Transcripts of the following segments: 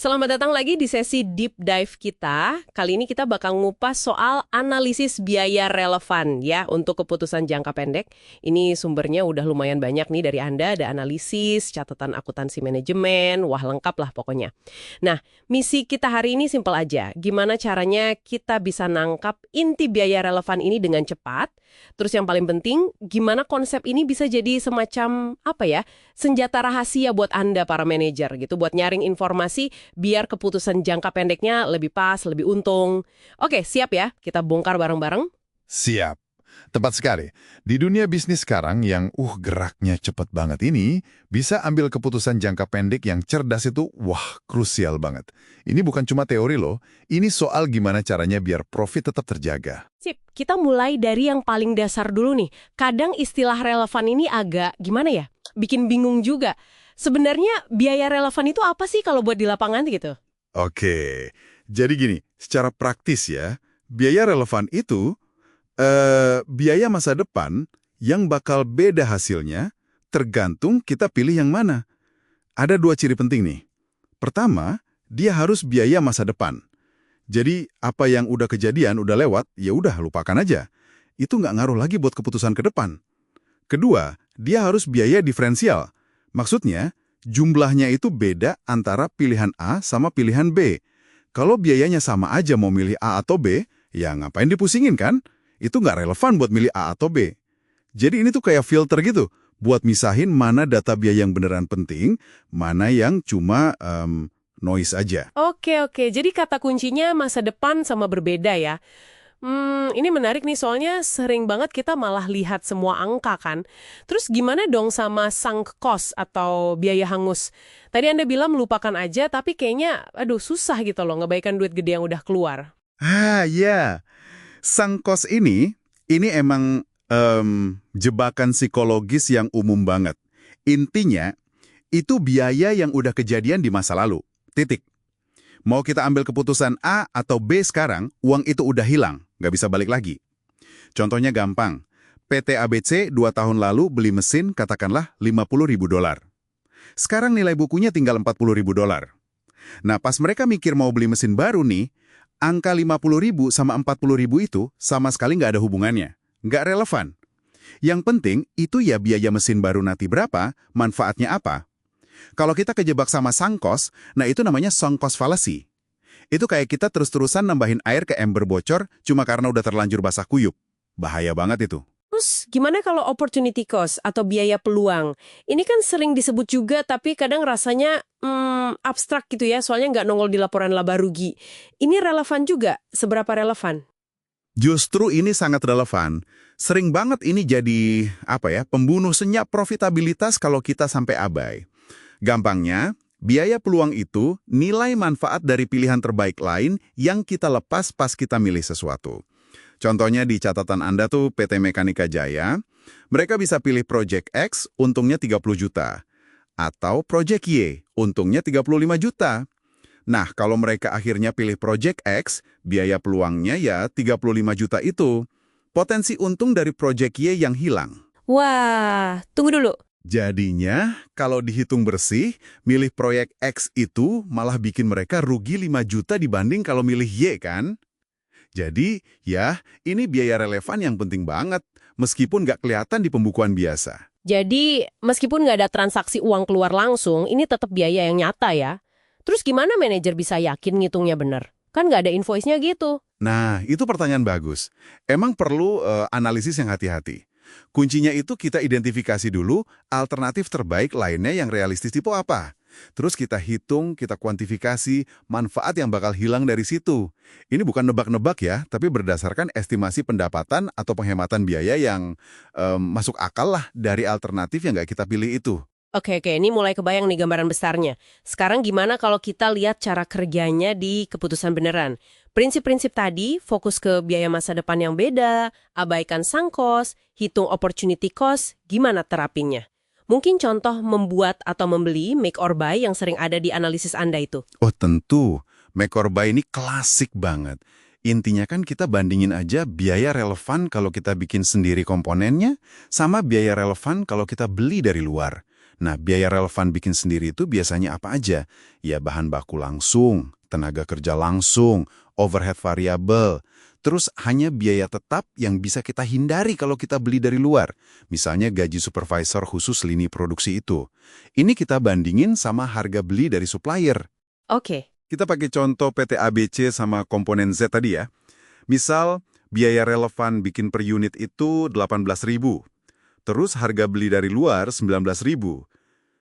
Selamat datang lagi di sesi deep dive kita. Kali ini kita bakal ngupas soal analisis biaya relevan ya untuk keputusan jangka pendek. Ini sumbernya udah lumayan banyak nih dari Anda, ada analisis, catatan akuntansi manajemen, wah lengkap lah pokoknya. Nah, misi kita hari ini simpel aja. Gimana caranya kita bisa nangkap inti biaya relevan ini dengan cepat? Terus yang paling penting, gimana konsep ini bisa jadi semacam senjata rahasia buat Anda para manajer gitu, buat nyaring informasi biar keputusan jangka pendeknya lebih pas, lebih untung. Oke, siap ya? Kita bongkar bareng-bareng. Siap. Tepat sekali. Di dunia bisnis sekarang yang geraknya cepat banget ini, bisa ambil keputusan jangka pendek yang cerdas itu, krusial banget. Ini bukan cuma teori loh, ini soal gimana caranya biar profit tetap terjaga. Sip, kita mulai dari yang paling dasar dulu nih. Kadang istilah relevan ini agak, bikin bingung juga. Sebenarnya biaya relevan itu apa sih kalau buat di lapangan gitu? Oke, jadi gini, secara praktis ya, biaya relevan itu biaya masa depan yang bakal beda hasilnya tergantung kita pilih yang mana. Ada dua ciri penting nih. Pertama, dia harus biaya masa depan. Jadi apa yang udah kejadian, udah lewat, ya udah lupakan aja. Itu nggak ngaruh lagi buat keputusan ke depan. Kedua, dia harus biaya diferensial. Maksudnya, jumlahnya itu beda antara pilihan A sama pilihan B. Kalau biayanya sama aja mau milih A atau B, ya ngapain dipusingin kan? Itu nggak relevan buat milih A atau B. Jadi ini tuh kayak filter gitu, buat misahin mana data biaya yang beneran penting, mana yang cuma noise aja. Oke, jadi kata kuncinya masa depan sama berbeda ya. Ini menarik nih soalnya sering banget kita malah lihat semua angka kan. Terus gimana dong sama sunk cost atau biaya hangus? Tadi Anda bilang melupakan aja tapi kayaknya susah gitu loh ngebaikan duit gede yang udah keluar. Ya. Sunk cost ini emang jebakan psikologis yang umum banget. Intinya, itu biaya yang udah kejadian di masa lalu. Titik. Mau kita ambil keputusan A atau B sekarang, uang itu udah hilang, nggak bisa balik lagi. Contohnya gampang. PT ABC 2 tahun lalu beli mesin katakanlah $50.000. Sekarang nilai bukunya tinggal $40.000. Nah, pas mereka mikir mau beli mesin baru nih, angka 50.000 sama 40.000 itu sama sekali nggak ada hubungannya. Nggak relevan. Yang penting itu ya biaya mesin baru nanti berapa, manfaatnya apa. Kalau kita kejebak sama sunk cost, nah itu namanya sunk cost fallacy. Itu kayak kita terus-terusan nambahin air ke ember bocor cuma karena udah terlanjur basah kuyup. Bahaya banget itu. Terus gimana kalau opportunity cost atau biaya peluang? Ini kan sering disebut juga tapi kadang rasanya abstrak gitu ya, soalnya nggak nongol di laporan laba rugi. Ini relevan juga? Seberapa relevan? Justru ini sangat relevan. Sering banget ini jadi pembunuh senyap profitabilitas kalau kita sampai abai. Gampangnya, biaya peluang itu nilai manfaat dari pilihan terbaik lain yang kita lepas pas kita milih sesuatu. Contohnya di catatan Anda tuh PT Mekanika Jaya, mereka bisa pilih Project X, untungnya 30 juta. Atau Project Y, untungnya 35 juta. Nah, kalau mereka akhirnya pilih Project X, biaya peluangnya ya 35 juta itu. Potensi untung dari Project Y yang hilang. Wah, tunggu dulu. Jadinya, kalau dihitung bersih, milih proyek X itu malah bikin mereka rugi 5 juta dibanding kalau milih Y kan? Jadi, ya, ini biaya relevan yang penting banget, meskipun nggak kelihatan di pembukuan biasa. Jadi, meskipun nggak ada transaksi uang keluar langsung, ini tetap biaya yang nyata ya. Terus gimana manajer bisa yakin ngitungnya benar? Kan nggak ada invoice-nya gitu. Nah, itu pertanyaan bagus. Emang perlu analisis yang hati-hati. Kuncinya itu kita identifikasi dulu alternatif terbaik lainnya yang realistis tipe apa. Terus kita hitung, kita kuantifikasi manfaat yang bakal hilang dari situ. Ini bukan nebak-nebak ya, tapi berdasarkan estimasi pendapatan atau penghematan biaya yang masuk akal lah dari alternatif yang nggak kita pilih itu. Oke, ini mulai kebayang nih gambaran besarnya. Sekarang gimana kalau kita lihat cara kerjanya di keputusan beneran? Prinsip-prinsip tadi fokus ke biaya masa depan yang beda, abaikan sunk cost, hitung opportunity cost, gimana terapinya? Mungkin contoh membuat atau membeli make or buy yang sering ada di analisis Anda itu. Oh tentu, make or buy ini klasik banget. Intinya kan kita bandingin aja biaya relevan kalau kita bikin sendiri komponennya, sama biaya relevan kalau kita beli dari luar. Nah, biaya relevan bikin sendiri itu biasanya apa aja? Ya, bahan baku langsung, tenaga kerja langsung, overhead variabel, terus hanya biaya tetap yang bisa kita hindari kalau kita beli dari luar. Misalnya gaji supervisor khusus lini produksi itu. Ini kita bandingin sama harga beli dari supplier. Oke. Kita pakai contoh PT ABC sama komponen Z tadi ya. Misal, biaya relevan bikin per unit itu 18.000. Terus harga beli dari luar 19.000.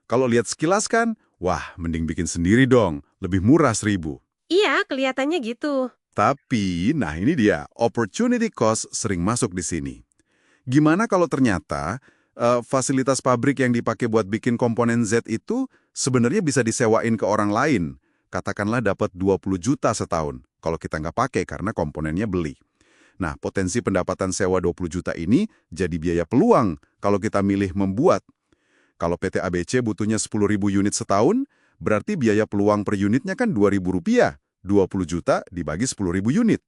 Kalau lihat sekilas kan, wah mending bikin sendiri dong, lebih murah 1.000. Iya, kelihatannya gitu. Tapi, nah ini dia, opportunity cost sering masuk di sini. Gimana kalau ternyata fasilitas pabrik yang dipakai buat bikin komponen Z itu sebenarnya bisa disewain ke orang lain? Katakanlah dapat 20 juta setahun, kalau kita nggak pakai karena komponennya beli. Nah, potensi pendapatan sewa 20 juta ini jadi biaya peluang kalau kita milih membuat. Kalau PT ABC butuhnya 10.000 unit setahun, berarti biaya peluang per unitnya kan Rp2.000. 20 juta dibagi 10.000 unit.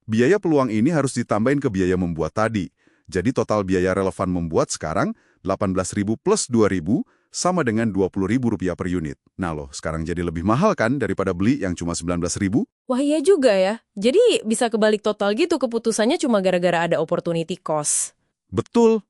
Biaya peluang ini harus ditambahin ke biaya membuat tadi. Jadi total biaya relevan membuat sekarang 18.000 plus 2.000 sama dengan Rp20.000 per unit. Nah loh, sekarang jadi lebih mahal kan daripada beli yang cuma 19.000? Wah iya juga ya. Jadi bisa kebalik total gitu keputusannya cuma gara-gara ada opportunity cost. Betul.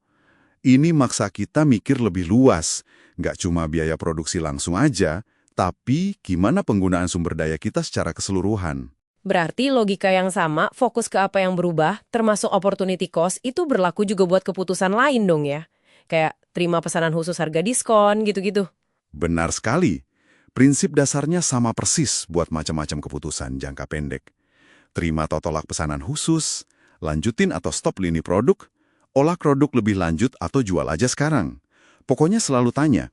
Ini maksa kita mikir lebih luas. Nggak cuma biaya produksi langsung aja, tapi gimana penggunaan sumber daya kita secara keseluruhan. Berarti logika yang sama, fokus ke apa yang berubah, termasuk opportunity cost, itu berlaku juga buat keputusan lain dong ya? Kayak terima pesanan khusus harga diskon, gitu-gitu. Benar sekali. Prinsip dasarnya sama persis buat macam-macam keputusan jangka pendek. Terima atau tolak pesanan khusus, lanjutin atau stop lini produk, olah produk lebih lanjut atau jual aja sekarang. Pokoknya selalu tanya,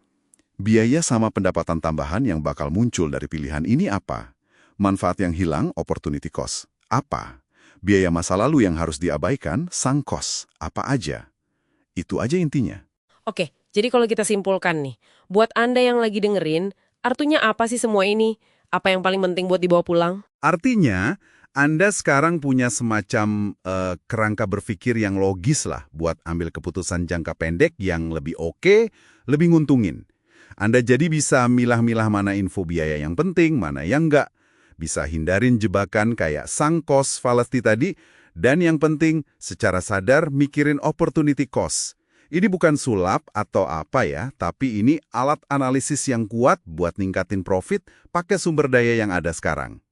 biaya sama pendapatan tambahan yang bakal muncul dari pilihan ini apa? Manfaat yang hilang, opportunity cost, apa? Biaya masa lalu yang harus diabaikan, sunk cost, apa aja? Itu aja intinya. Oke, jadi kalau kita simpulkan nih, buat Anda yang lagi dengerin, artinya apa sih semua ini? Apa yang paling penting buat dibawa pulang? Artinya, Anda sekarang punya semacam kerangka berpikir yang logis lah buat ambil keputusan jangka pendek yang lebih oke, lebih nguntungin. Anda jadi bisa milah-milah mana info biaya yang penting, mana yang enggak. Bisa hindarin jebakan kayak sunk cost fallacy tadi, dan yang penting secara sadar mikirin opportunity cost. Ini bukan sulap atau apa ya, tapi ini alat analisis yang kuat buat ningkatin profit pakai sumber daya yang ada sekarang.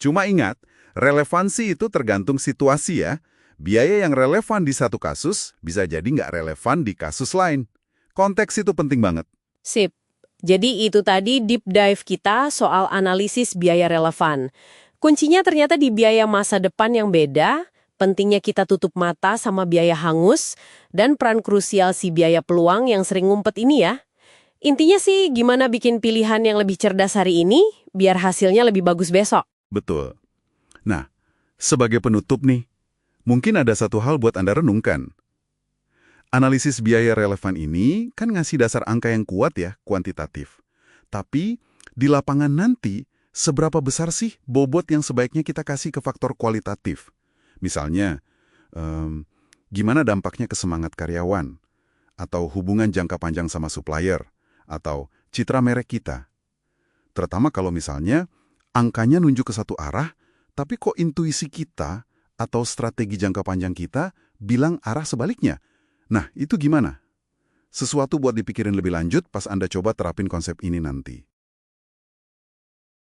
Cuma ingat, relevansi itu tergantung situasi ya. Biaya yang relevan di satu kasus bisa jadi nggak relevan di kasus lain. Konteks itu penting banget. Sip. Jadi itu tadi deep dive kita soal analisis biaya relevan. Kuncinya ternyata di biaya masa depan yang beda, pentingnya kita tutup mata sama biaya hangus, dan peran krusial si biaya peluang yang sering ngumpet ini ya. Intinya sih gimana bikin pilihan yang lebih cerdas hari ini, biar hasilnya lebih bagus besok. Betul. Nah, sebagai penutup nih, mungkin ada satu hal buat Anda renungkan. Analisis biaya relevan ini kan ngasih dasar angka yang kuat ya, kuantitatif. Tapi, di lapangan nanti, seberapa besar sih bobot yang sebaiknya kita kasih ke faktor kualitatif? Misalnya, gimana dampaknya ke semangat karyawan? Atau hubungan jangka panjang sama supplier? Atau citra merek kita? Terutama kalau misalnya, angkanya nunjuk ke satu arah, tapi kok intuisi kita atau strategi jangka panjang kita bilang arah sebaliknya? Nah, itu gimana? Sesuatu buat dipikirin lebih lanjut pas Anda coba terapin konsep ini nanti.